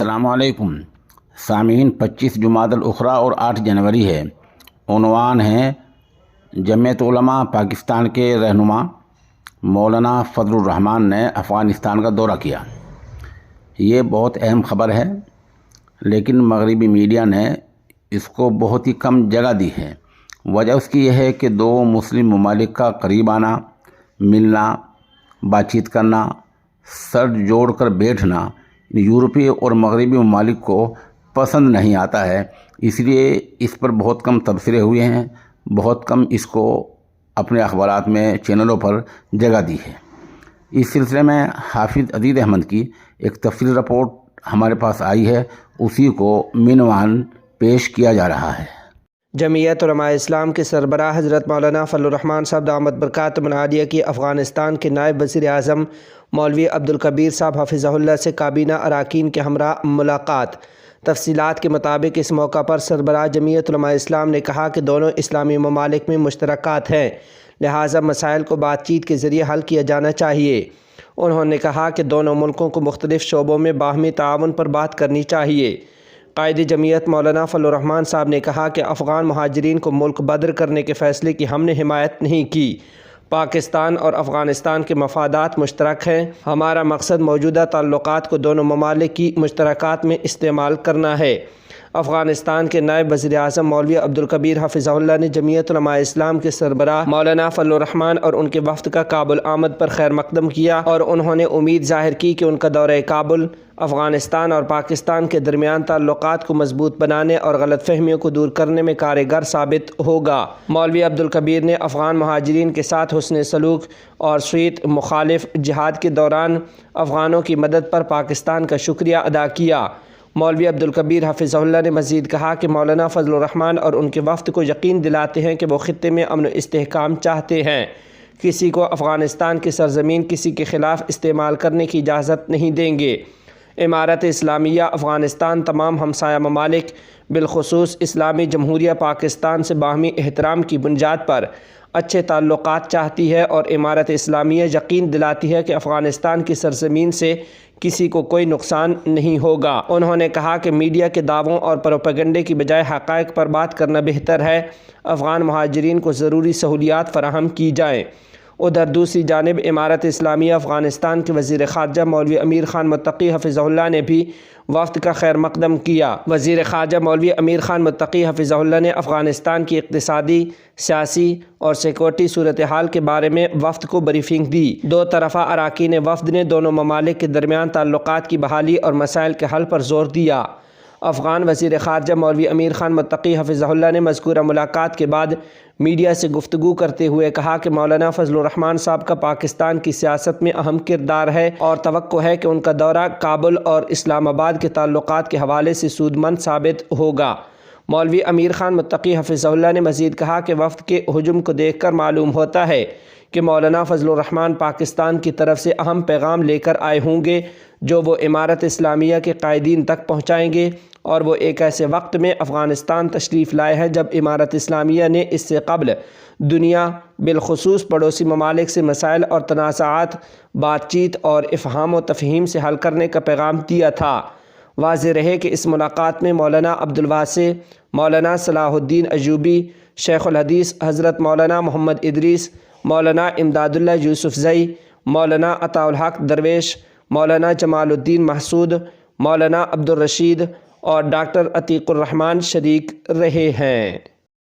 السلام علیکم سامعین، 25 جمادی الاخری اور 8 جنوری ہے۔ عنوان ہے جمعیت علماء پاکستان کے رہنما مولانا فضل الرحمان نے افغانستان کا دورہ کیا۔ یہ بہت اہم خبر ہے، لیکن مغربی میڈیا نے اس کو بہت ہی کم جگہ دی ہے۔ وجہ اس کی یہ ہے کہ دو مسلم ممالک کا قریب آنا، ملنا، بات چیت کرنا، سر جوڑ کر بیٹھنا یورپی اور مغربی ممالک کو پسند نہیں آتا ہے۔ اس لیے اس پر بہت کم تبصرے ہوئے ہیں، بہت کم اس کو اپنے اخبارات میں، چینلوں پر جگہ دی ہے۔ اس سلسلے میں حافظ عزیز احمد کی ایک تفصیلی رپورٹ ہمارے پاس آئی ہے، اسی کو عنوان پیش کیا جا رہا ہے۔ جمعیت علماء اسلام کے سربراہ حضرت مولانا فضل الرحمان صاحب دامت برکاتہم العالیہ کی افغانستان کے نائب وزیر اعظم مولوی عبدالکبیر صاحب حفظہ اللہ سے کابینہ اراکین کے ہمراہ ملاقات۔ تفصیلات کے مطابق اس موقع پر سربراہ جمعیت علماء اسلام نے کہا کہ دونوں اسلامی ممالک میں مشترکات ہیں، لہٰذا مسائل کو بات چیت کے ذریعے حل کیا جانا چاہیے۔ انہوں نے کہا کہ دونوں ملکوں کو مختلف شعبوں میں باہمی تعاون پر بات کرنی چاہیے۔ قائد جمعیت مولانا فضل الرحمان صاحب نے کہا کہ افغان مہاجرین کو ملک بدر کرنے کے فیصلے کی ہم نے حمایت نہیں کی۔ پاکستان اور افغانستان کے مفادات مشترک ہیں۔ ہمارا مقصد موجودہ تعلقات کو دونوں ممالک کی مشترکات میں استعمال کرنا ہے۔ افغانستان کے نائب وزیر اعظم مولوی عبدالکبیر حفظہ اللہ نے جمعیت علماء اسلام کے سربراہ مولانا فضل الرحمان اور ان کے وفد کا کابل آمد پر خیر مقدم کیا، اور انہوں نے امید ظاہر کی کہ ان کا دورہ کابل افغانستان اور پاکستان کے درمیان تعلقات کو مضبوط بنانے اور غلط فہمیوں کو دور کرنے میں کارگر ثابت ہوگا۔ مولوی عبدالکبیر نے افغان مہاجرین کے ساتھ حسن سلوک اور شیعت مخالف جہاد کے دوران افغانوں کی مدد پر پاکستان کا شکریہ ادا کیا۔ مولوی عبدالکبیر حفظہ اللہ نے مزید کہا کہ مولانا فضل الرحمان اور ان کے وفد کو یقین دلاتے ہیں کہ وہ خطے میں امن و استحکام چاہتے ہیں۔ کسی کو افغانستان کی سرزمین کسی کے خلاف استعمال کرنے کی اجازت نہیں دیں گے۔ امارت اسلامیہ افغانستان تمام ہمسایہ ممالک بالخصوص اسلامی جمہوریہ پاکستان سے باہمی احترام کی بنیاد پر اچھے تعلقات چاہتی ہے، اور امارت اسلامیہ یقین دلاتی ہے کہ افغانستان کی سرزمین سے کسی کو کوئی نقصان نہیں ہوگا۔ انہوں نے کہا کہ میڈیا کے دعووں اور پروپیگنڈے کی بجائے حقائق پر بات کرنا بہتر ہے۔ افغان مہاجرین کو ضروری سہولیات فراہم کی جائیں۔ ادھر دوسری جانب امارت اسلامیہ افغانستان کے وزیر خارجہ مولوی امیر خان متقی حفظہ اللہ نے بھی وفد کا خیر مقدم کیا۔ وزیر خارجہ مولوی امیر خان متقی حفظہ اللہ نے افغانستان کی اقتصادی، سیاسی اور سیکورٹی صورتحال کے بارے میں وفد کو بریفنگ دی۔ دو طرفہ اراکین وفد نے دونوں ممالک کے درمیان تعلقات کی بحالی اور مسائل کے حل پر زور دیا۔ افغان وزیر خارجہ مولوی امیر خان متقی حفظہ اللہ نے مذکورہ ملاقات کے بعد میڈیا سے گفتگو کرتے ہوئے کہا کہ مولانا فضل الرحمان صاحب کا پاکستان کی سیاست میں اہم کردار ہے، اور توقع ہے کہ ان کا دورہ کابل اور اسلام آباد کے تعلقات کے حوالے سے سودمند ثابت ہوگا۔ مولوی امیر خان متقی حفظہ اللہ نے مزید کہا کہ وفد کے ہجوم کو دیکھ کر معلوم ہوتا ہے کہ مولانا فضل الرحمان پاکستان کی طرف سے اہم پیغام لے کر آئے ہوں گے، جو وہ امارت اسلامیہ کے قائدین تک پہنچائیں گے، اور وہ ایک ایسے وقت میں افغانستان تشریف لائے ہیں جب امارت اسلامیہ نے اس سے قبل دنیا بالخصوص پڑوسی ممالک سے مسائل اور تنازعات بات چیت اور افہام و تفہیم سے حل کرنے کا پیغام دیا تھا۔ واضح رہے کہ اس ملاقات میں مولانا عبدالواسع، مولانا صلاح الدین ایوبی، شیخ الحدیث حضرت مولانا محمد ادریس، مولانا امداد اللہ یوسفزئی، مولانا عطاء الحق درویش، مولانا جمال الدین محسود، مولانا عبدالرشید اور ڈاکٹر عتیق الرحمان شریک رہے ہیں۔